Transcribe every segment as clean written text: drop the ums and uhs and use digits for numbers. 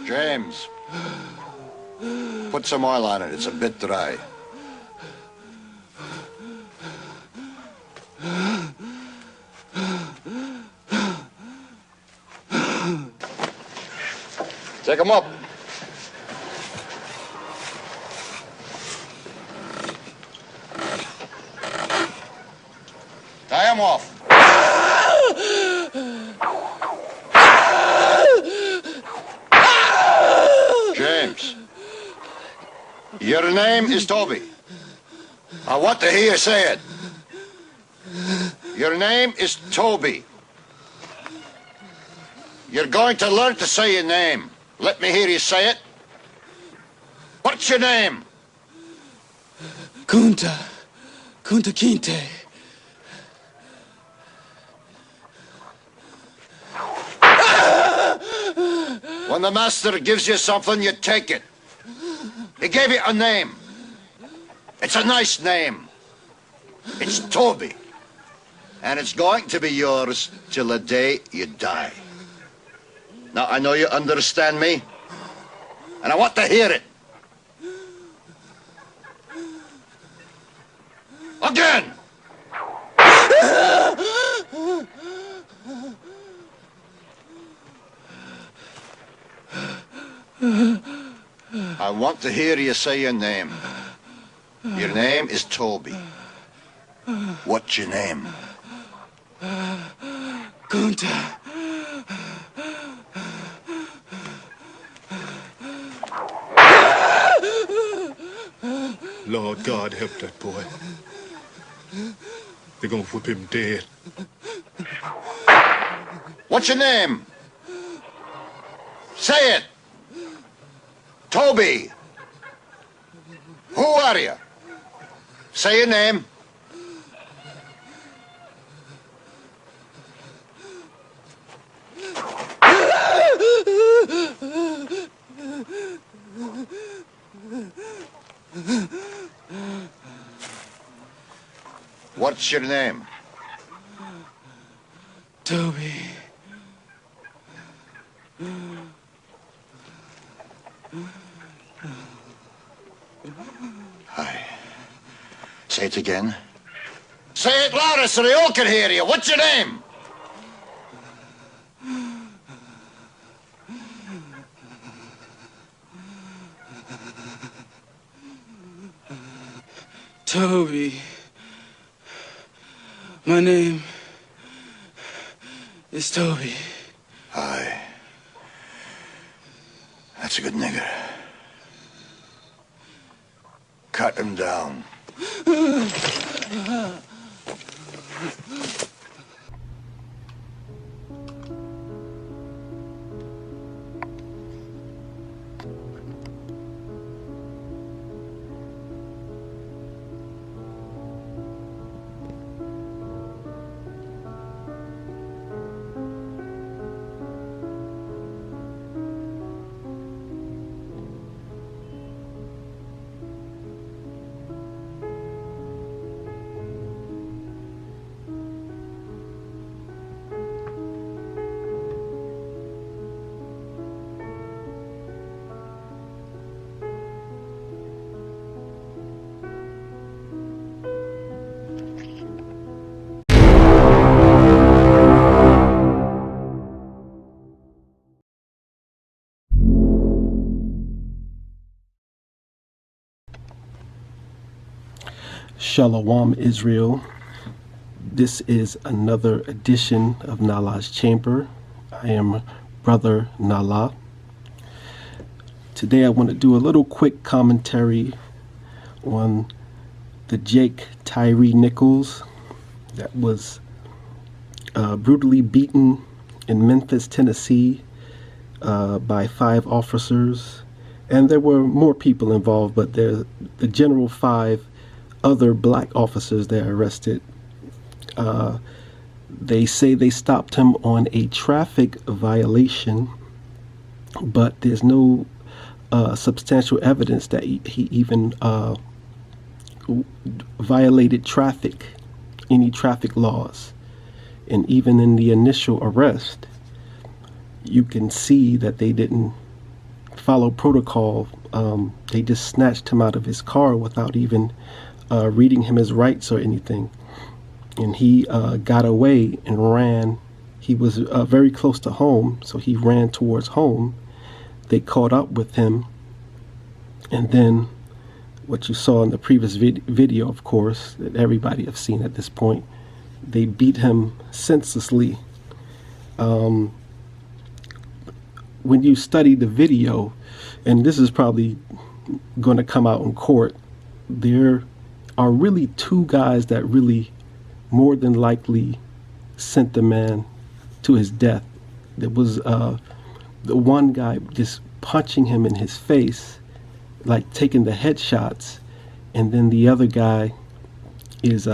James, put some oil on it. It's a bit dry. Take him up. Tie him off. James, your name is Toby. I want to hear you say it. Your name is Toby. You're going to learn to say your name. Let me hear you say it. What's your name? Kunta Kinte. When the master gives you something, you take it. He gave you a name. It's a nice name. It's Toby. And it's going to be yours till the day you die. Now, I know you understand me, and I want to hear it. Again! I want to hear you say your name. Your name is Toby. What's your name? Kunta. Lord God, help that boy. They're gonna whip him dead. What's your name? Say it. Toby. Who are you? Say your name. What's your name? Toby. Hi. Say it again. Say it louder so they all can hear you. What's your name? Toby. My name is Toby. Hi. That's a good nigger. Cut him down. Shalom, Israel. This is another edition of Nalah's Chamber. I am Brother Nalah. Today I want to do a little quick commentary on the Tyre Nichols that was brutally beaten in Memphis, Tennessee by 5 officers. And there were more people involved, but the general 5 other black officers that are arrested. They say they stopped him on a traffic violation, but there's no substantial evidence that he even violated any traffic laws. And even in the initial arrest, you can see that they didn't follow protocol. They just snatched him out of his car without even reading him his rights or anything. And he got away and ran. He was very close to home, so he ran towards home. They caught up with him. And then what you saw in the previous video, of course, that everybody have seen at this point, they beat him senselessly. When you study the video, and this is probably going to come out in court, there are really two guys that really more than likely sent the man to his death. There was the one guy just punching him in his face, like taking the headshots, and then the other guy is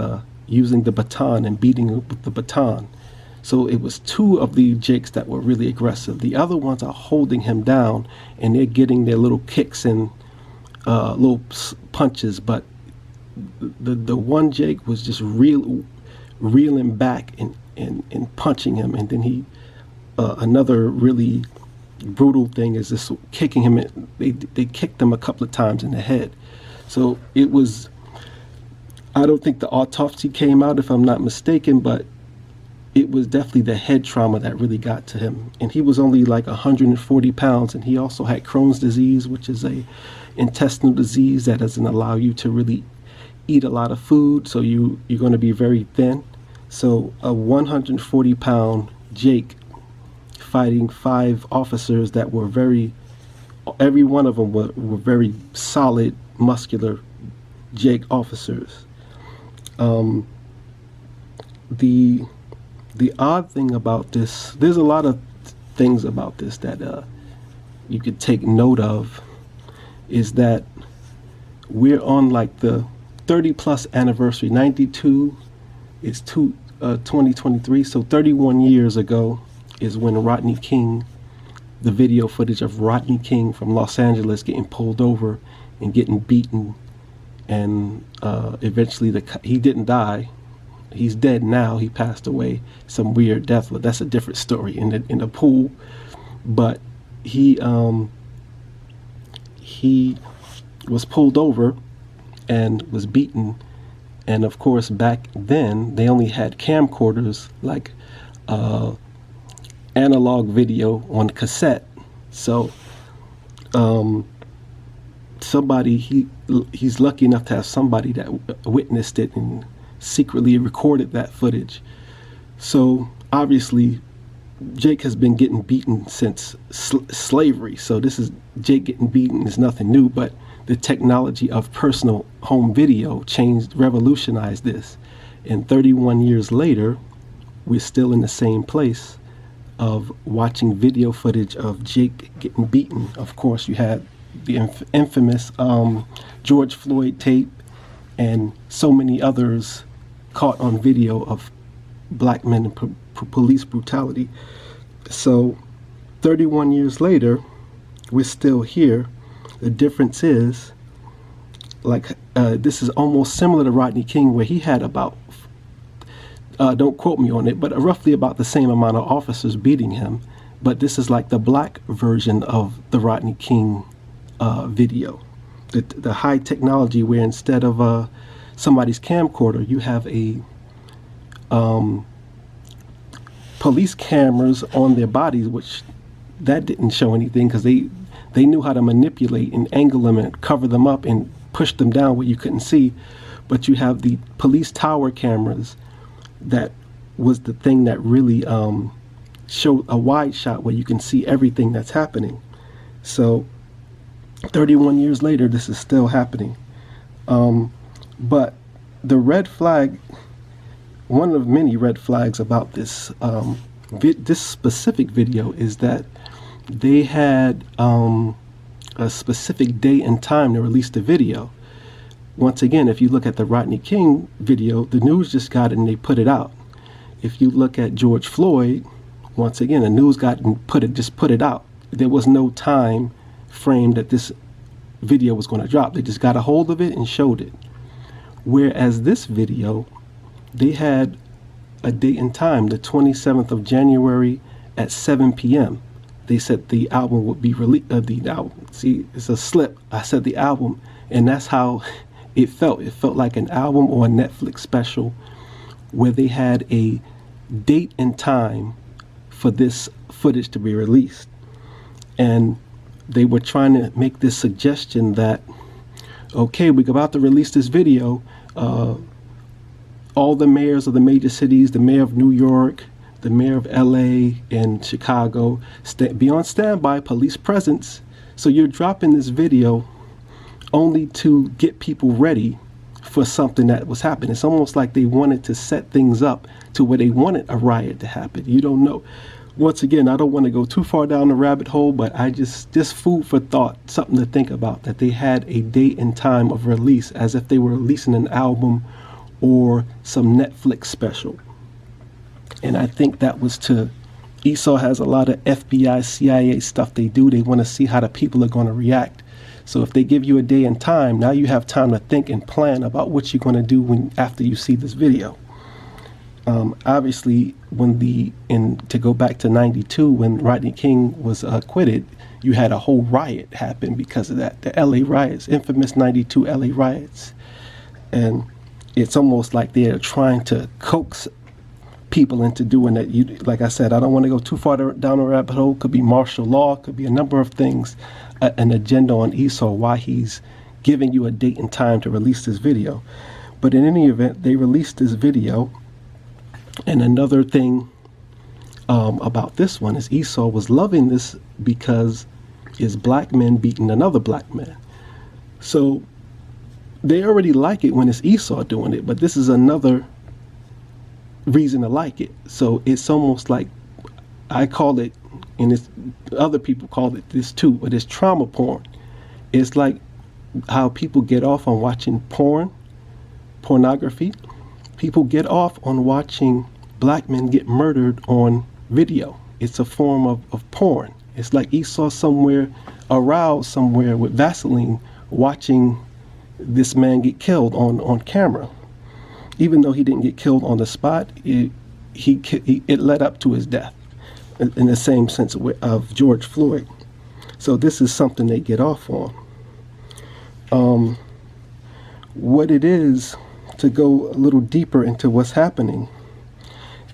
using the baton and beating with the baton. So it was two of the Jakes that were really aggressive. The other ones are holding him down, and they're getting their little kicks and little punches. But the one Jake was just reeling back and punching him. And then another really brutal thing is just kicking him. They kicked him a couple of times in the head. So it was, I don't think the autopsy came out, if I'm not mistaken, but it was definitely the head trauma that really got to him. And he was only like 140 pounds, and he also had Crohn's disease, which is a intestinal disease that doesn't allow you to really eat a lot of food, so you're going to be very thin. So a 140-pound Jake fighting 5 officers that were every one of them were very solid, muscular Jake officers. The odd thing about this, there's a lot of things about this that you could take note of, is that we're on like the 30-plus anniversary. 92 is 2023, so 31 years ago is when Rodney King, the video footage of Rodney King from Los Angeles getting pulled over and getting beaten, and eventually he didn't die. He's dead now. He passed away some weird death, but that's a different story in the pool. But he was pulled over and was beaten. And of course, back then they only had camcorders, like analog video on cassette. So he's lucky enough to have somebody that witnessed it and secretly recorded that footage. So obviously Jake has been getting beaten since slavery. So this is Jake getting beaten is nothing new, but the technology of personal home video revolutionized this. And 31 years later, we're still in the same place of watching video footage of Jake getting beaten. Of course, you had the infamous George Floyd tape and so many others caught on video of black men and police brutality. So 31 years later, we're still here. The difference is, this is almost similar to Rodney King, where he had about, don't quote me on it, but roughly about the same amount of officers beating him. But this is like the black version of the Rodney King video. The high technology where instead of somebody's camcorder, you have a police cameras on their bodies, which that didn't show anything because they knew how to manipulate and angle them and cover them up and push them down where you couldn't see. But you have the police tower cameras. That was the thing that really showed a wide shot where you can see everything that's happening. So 31 years later, this is still happening. But the red flag, one of many red flags about this this specific video, is that they had a specific day and time to release the video. Once again, if you look at the Rodney King video, the news just got it and they put it out. If you look at George Floyd, once again, the news got and put it out. There was no time frame that this video was going to drop. They just got a hold of it and showed it. Whereas this video, they had a date and time, the 27th of January at 7 p.m. They said the album would be released. The album. See, it's a slip. I said the album, and that's how it felt. It felt like an album or a Netflix special where they had a date and time for this footage to be released. And they were trying to make this suggestion that, okay, we're about to release this video. All the mayors of the major cities, the mayor of New York, the mayor of LA and Chicago, be on standby, police presence. So you're dropping this video only to get people ready for something that was happening. It's almost like they wanted to set things up to where they wanted a riot to happen. You don't know. Once again, I don't want to go too far down the rabbit hole, but I just food for thought, something to think about, that they had a date and time of release as if they were releasing an album or some Netflix special. And I think that was Esau has a lot of FBI, CIA stuff they do. They want to see how the people are going to react. So if they give you a day and time, now you have time to think and plan about what you're going to do after you see this video. Obviously, to go back to 92, when Rodney King was acquitted, you had a whole riot happen because of that. The LA riots, infamous 92 LA riots. And it's almost like they're trying to coax people into doing that. Like I said, I don't want to go too far down the rabbit hole. Could be martial law, could be a number of things, an agenda on Esau, why he's giving you a date and time to release this video. But in any event, they released this video. And another thing about this one is Esau was loving this because it's black men beating another black man. So they already like it when it's Esau doing it, but this is another reason to like it. So it's almost like, I call it, and other people call it this too, but it's trauma porn. It's like how people get off on watching pornography. People get off on watching black men get murdered on video. It's a form of porn. It's like Esau somewhere, aroused somewhere with Vaseline, watching this man get killed on camera. Even though he didn't get killed on the spot, it led up to his death in the same sense of George Floyd. So this is something they get off on. What it is, to go a little deeper into what's happening,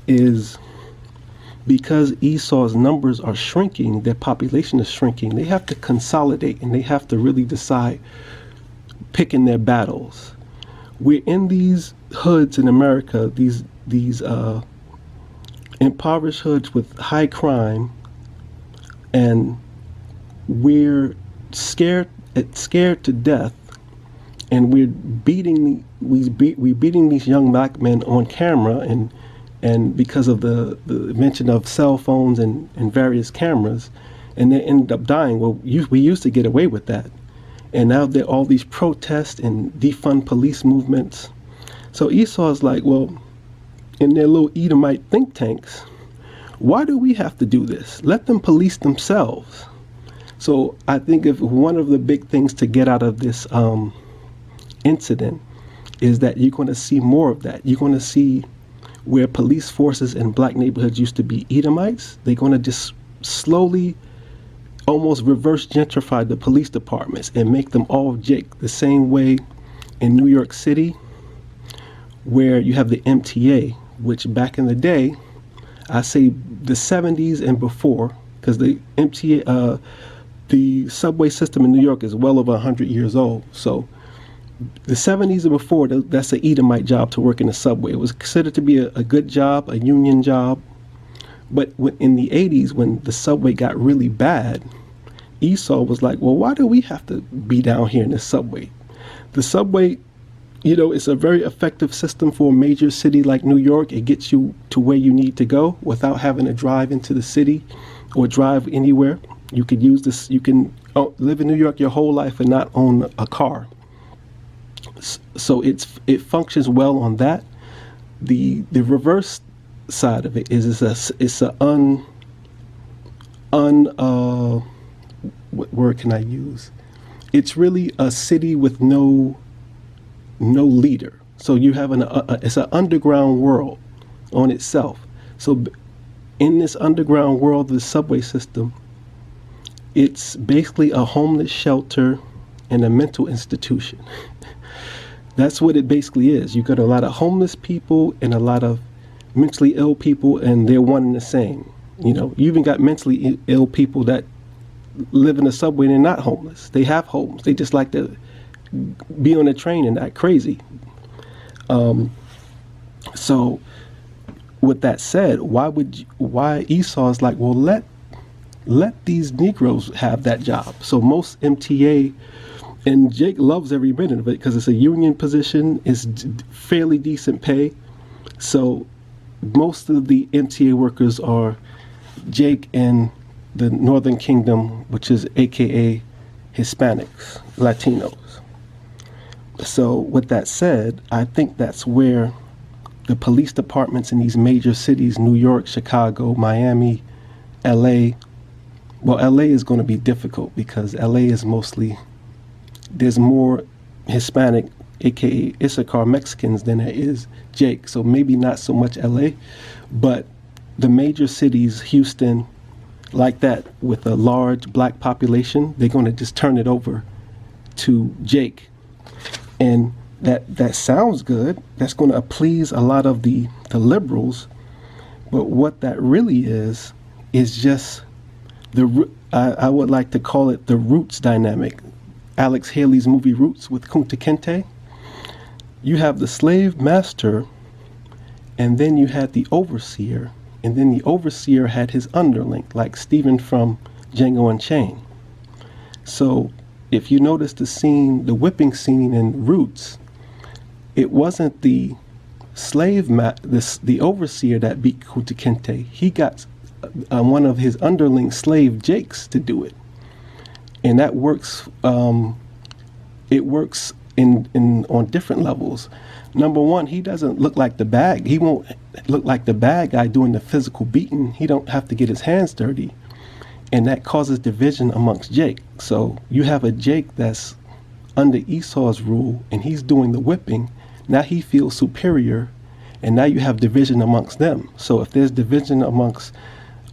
is because Esau's numbers are shrinking, their population is shrinking, they have to consolidate and they have to really decide, picking their battles. We're in these hoods in America, these impoverished hoods with high crime, and we're scared to death, and we're beating these young black men on camera, and because of the mention of cell phones and various cameras, and they end up dying. Well, we used to get away with that. And now there are all these protests and defund police movements. So Esau's like, well, in their little Edomite think tanks, why do we have to do this? Let them police themselves. So I think if one of the big things to get out of this incident is that you're going to see more of that. You're going to see where police forces in black neighborhoods used to be Edomites. They're going to just slowly almost reverse gentrify the police departments and make them all Jake, the same way in New York City, where you have the MTA, which back in the day, I say the 70s and before, because the MTA, the subway system in New York is well over 100 years old. So the 70s and before, that's an Edomite job to work in the subway. It was considered to be a good job, a union job. But in the 80s, when the subway got really bad, Esau was like, well, why do we have to be down here in the subway? The subway, it's a very effective system for a major city like New York. It gets you to where you need to go without having to drive into the city or drive anywhere. You could use this. You can live in New York your whole life and not own a car. So it functions well on that. The reverse side of it is it's a what word can I use? It's really a city with no leader. So you have it's an underground world on itself. So in this underground world, the subway system, it's basically a homeless shelter and a mental institution. That's what it basically is. You got a lot of homeless people and a lot of mentally ill people, and they're one and the same. You even got mentally ill people that live in the subway and they're not homeless. They have homes. They just like to be on a train and act crazy. So with that said, why Esau is like, well, let these Negroes have that job. So most MTA, and Jake loves every minute of it because it's a union position, it's fairly decent pay. So most of the MTA workers are Jake and the Northern Kingdom, which is AKA Hispanics, Latinos. So with that said, I think that's where the police departments in these major cities, New York, Chicago, Miami, LA, well, LA is going to be difficult because LA is mostly, there's more Hispanic, aka Issachar Mexicans than there is Jake. So maybe not so much LA, but the major cities, Houston, like that, with a large black population, they're going to just turn it over to Jake. And that sounds good. That's going to please a lot of the liberals. But what that really is just I would like to call it the Roots dynamic. Alex Haley's movie Roots with Kunta Kinte. You have the slave master, and then you had the overseer, and then the overseer had his underling, like Stephen from Django Unchained. So if you notice the whipping scene in Roots, it wasn't the the overseer that beat Kunta Kinte. He got one of his underling slave Jakes to do it, and that works. It works in on different levels. Number one, he doesn't look like the bad. He won't look like the bad guy doing the physical beating. He don't have to get his hands dirty, and that causes division amongst Jake. So you have a Jake that's under Esau's rule, and he's doing the whipping. Now he feels superior, and now you have division amongst them. So if there's division amongst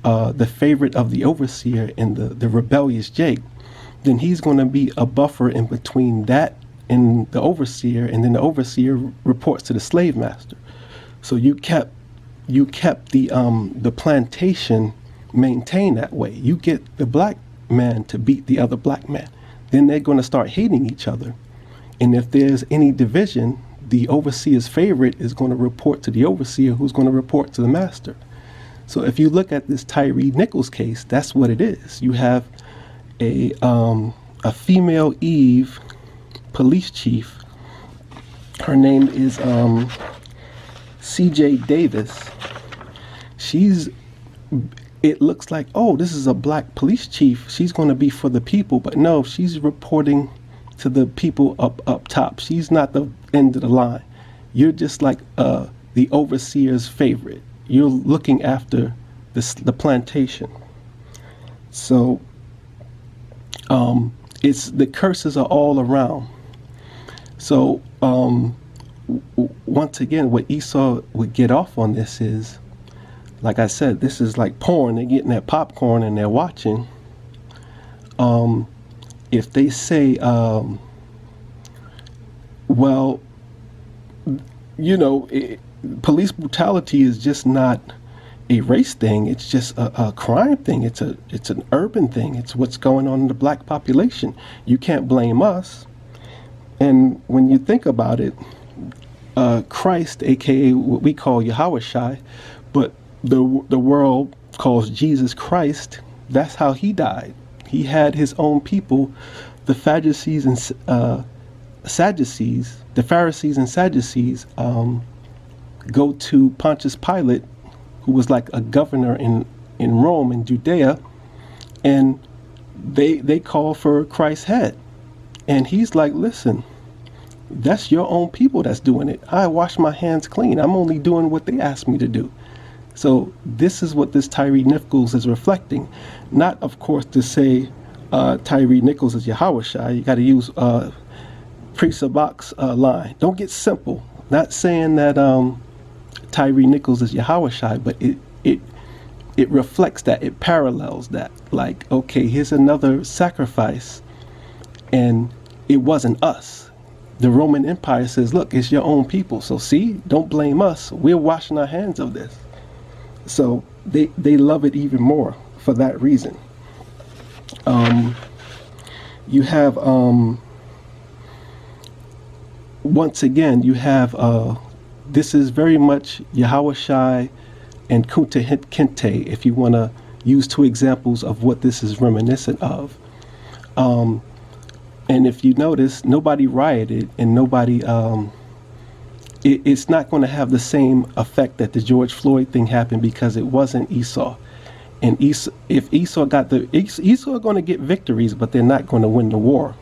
the favorite of the overseer and the rebellious Jake, then he's going to be a buffer in between that and the overseer, and then the overseer reports to the slave master. So you kept the plantation maintained that way. You get the black man to beat the other black man, then they're going to start hating each other. And if there's any division, the overseer's favorite is going to report to the overseer, who's going to report to the master. So if you look at this Tyre Nichols case, that's what it is. You have a female Eve police chief. Her name is C.J. Davis. It looks like, oh, this is a black police chief. She's going to be for the people, but no, she's reporting to the people up top. She's not the end of the line. You're just like the overseer's favorite. You're looking after the plantation. So it's the curses are all around. So once again, what Esau would get off on this is, like I said, this is like porn. They're getting that popcorn and they're watching. If they say, well, police brutality is just not a race thing. It's just a crime thing. It's an urban thing. It's what's going on in the black population. You can't blame us. And when you think about it, Christ, aka what we call Yahushai, but the world calls Jesus Christ, that's how he died. He had his own people, the Pharisees and Sadducees, go to Pontius Pilate, who was like a governor in Rome, in Judea, and they call for Christ's head. And he's like, listen, that's your own people that's doing it. I wash my hands clean. I'm only doing what they asked me to do. So this is what this Tyre Nichols is reflecting. Not, of course, to say Tyre Nichols as Yahushua. You got to use Priest Sabak's line. Don't get simple. Not saying that Tyre Nichols is Yahushua, but it reflects that. It parallels that. Like, okay, here's another sacrifice, and it wasn't us. The Roman Empire says, look, it's your own people. So see, don't blame us. We're washing our hands of this. So they love it even more for that reason. You have, once again, you have, this is very much Yahushua and Kunta Kinte, if you want to use two examples of what this is reminiscent of. And if you notice, nobody rioted and nobody, it's not going to have the same effect that the George Floyd thing happened because it wasn't Esau. And Esau, if Esau got Esau are going to get victories, but they're not going to win the war.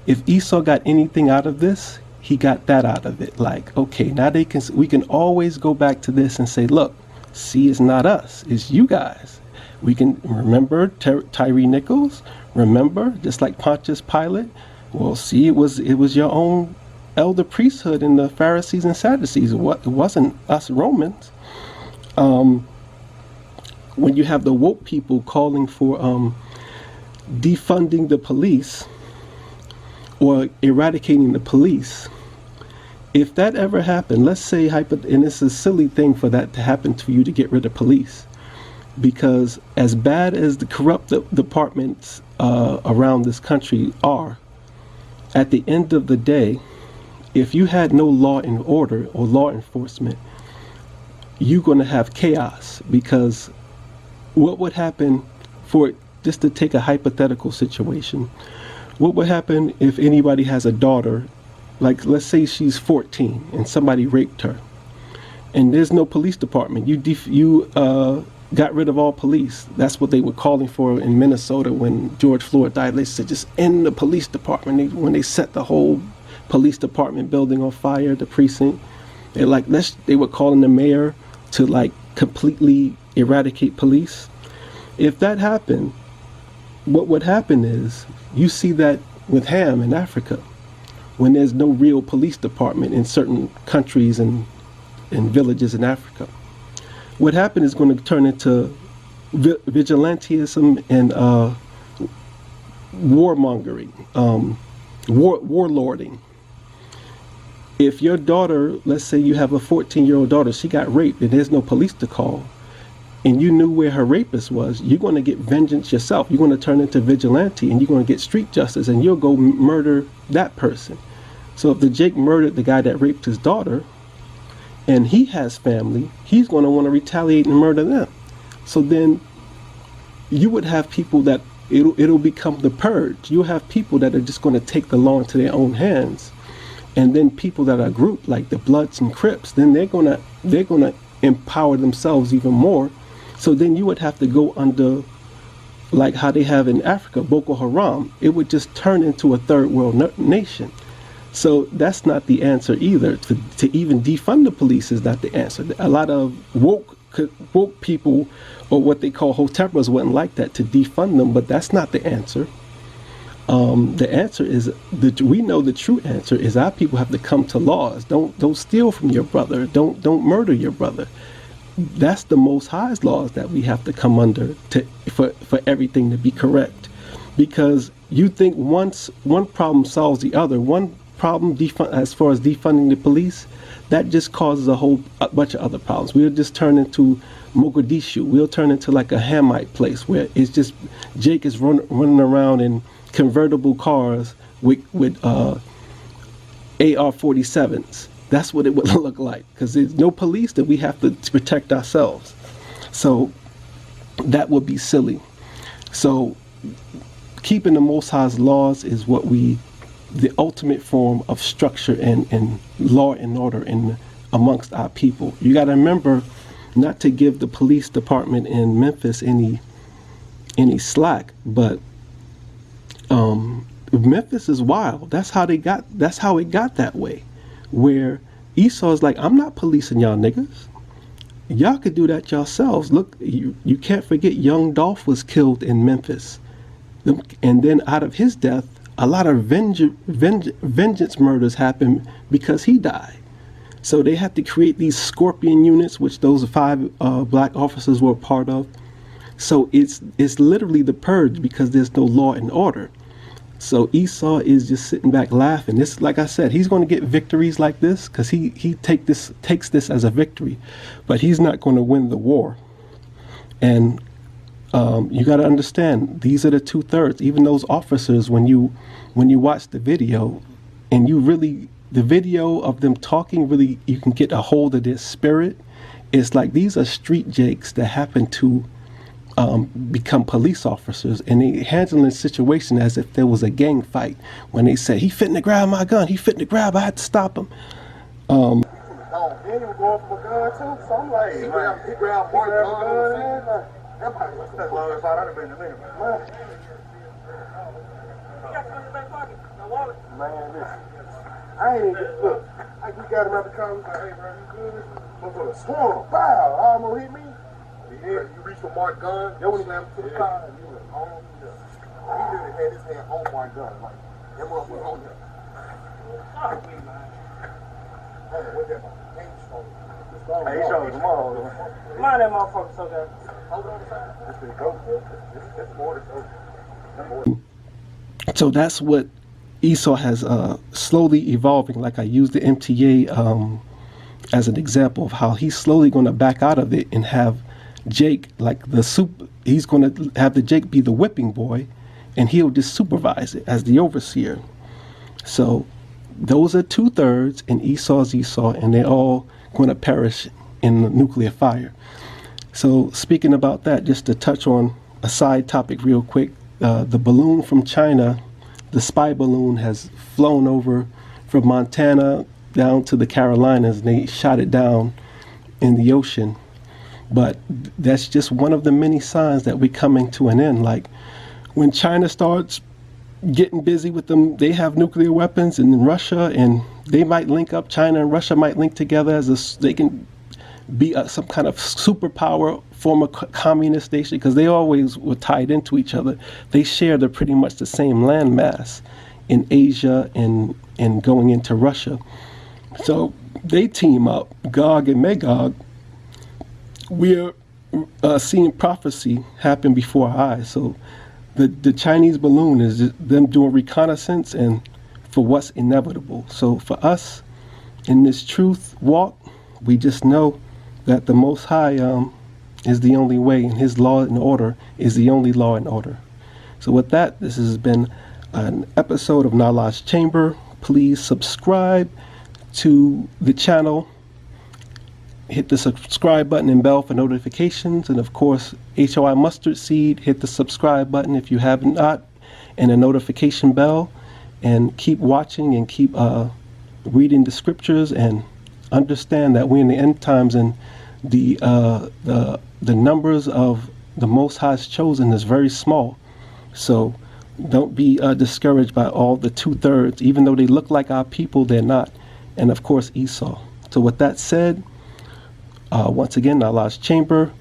If Esau got anything out of this, he got that out of it. Like, okay, now we can always go back to this and say, look, see, it's not us, it's you guys. We can remember Tyre Nichols. Remember, just like Pontius Pilate. Well, see, it was your own elder priesthood in the Pharisees and Sadducees. It wasn't us Romans. When you have the woke people calling for defunding the police or eradicating the police, if that ever happened, let's say, and it's a silly thing for that to happen to you to get rid of police, because as bad as the corrupt departments around this country are, at the end of the day, if you had no law and order or law enforcement, you're going to have chaos. Because what would happen, for just to take a hypothetical situation, what would happen if anybody has a daughter, like let's say she's 14 and somebody raped her, and there's no police department? You got rid of all police. That's what they were calling for in Minnesota when George Floyd died. They said just end the police department. When they set the whole police department building on fire, the precinct, they were calling the mayor to like completely eradicate police. If that happened, what would happen is, you see that with Ham in Africa, when there's no real police department in certain countries and villages in Africa. What happened is going to turn into vigilantism and warmongering, warlording. If your daughter, let's say you have a 14-year-old daughter, she got raped and there's no police to call, and you knew where her rapist was, you're going to get vengeance yourself. You're going to turn into vigilante and you're going to get street justice and you'll go murder that person. So if the Jake murdered the guy that raped his daughter, and he has family, he's going to want to retaliate and murder them. So then you would have people that it'll become the purge. You'll have people that are just going to take the law into their own hands. And then people that are grouped like the Bloods and Crips, then they're going to empower themselves even more. So then you would have to go under, like how they have in Africa, Boko Haram. It would just turn into a third world nation. So that's not the answer either. To even defund the police is not the answer. A lot of woke people, or what they call hotepas, wouldn't like that, to defund them, but that's not the answer. The answer is, we know the true answer is our people have to come to laws. Don't steal from your brother. Don't murder your brother. That's the Most High's laws that we have to come under for everything to be correct. Because you think once one problem solves the other, one problem as far as defunding the police, that just causes a bunch of other problems. We'll just turn into Mogadishu. We'll turn into like a Hamite place where it's just Jake is running around in convertible cars with AR-47s. That's what it would look like, because there's no police, that we have to protect ourselves. So that would be silly. So keeping the Most High's laws is the ultimate form of structure and law and order amongst our people. You got to remember not to give the police department in Memphis any slack, but Memphis is wild. That's how it got that way, where Esau's like, I'm not policing y'all niggas. Y'all could do that yourselves. Look, you can't forget young Dolph was killed in Memphis. And then out of his death, a lot of vengeance murders happened because he died. So they had to create these scorpion units, which those 5 black officers were a part of. So it's literally the purge because there's no law and order. So Esau is just sitting back laughing. This, like I said, he's going to get victories like this because he takes this as a victory, but he's not going to win the war. And you got to understand, these are the 2/3. Even those officers, when you watch the video, and the video of them talking, really, you can get a hold of their spirit. It's like these are street jakes that happen to become police officers, and they handling the situation as if there was a gang fight. When they say, he fitting to grab my gun, he fitting to grab, I had to stop him. Then he was going for a gun too, so I'm like, he grabbed one gun. That might be stuck long as I'd have been in a minute. Man, listen. I ain't even, look, I just got him out the car, we like, hey bro, you good? I'm gonna swung, pow, almost hit me. Yeah, you reached for Mark's gun, that when he got to the car, and he was on the, he literally had his hand on Mark's gun, like, that motherfucker on there. I don't know what that motherfucker ain't strong. Hey, he showed tomorrow. Mind that motherfucker so that. Hold on a second. This been dope, bro. That's more than dope. So that's what Esau has slowly evolving. Like I used the MTA as an example of how he's slowly going to back out of it and have Jake, like he's going to have the Jake be the whipping boy, and he'll just supervise it as the overseer. So those are 2/3, and Esau's Esau, and they're all going to perish in the nuclear fire. So speaking about that, just to touch on a side topic real quick, the balloon from China, the spy balloon, has flown over from Montana down to the Carolinas, and they shot it down in the ocean. But that's just one of the many signs that we're coming to an end. Like when China starts getting busy with them, they have nuclear weapons, and in Russia, and they might link up. China and Russia might link together they can be some kind of superpower, former communist nation, because they always were tied into each other. They share pretty much the same landmass in Asia and going into Russia. So they team up, Gog and Magog. We're seeing prophecy happen before our eyes. So the Chinese balloon is just them doing reconnaissance and for what's inevitable. So for us in this truth walk, we just know that the Most High is the only way, and His law and order is the only law and order. So with that, this has been an episode of Nalah's Chamber. Please subscribe to the channel. Hit the subscribe button and bell for notifications. And of course, HOI Mustard Seed, hit the subscribe button if you have not, and a notification bell. And keep watching and keep reading the scriptures, and understand that we're in the end times, and the numbers of the Most High's chosen is very small. So don't be discouraged by all the 2/3. Even though they look like our people, they're not. And of course, Esau. So with that said, once again, Nalah's Chamber,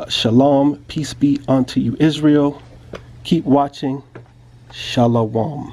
shalom, peace be unto you, Israel. Keep watching. Shalom.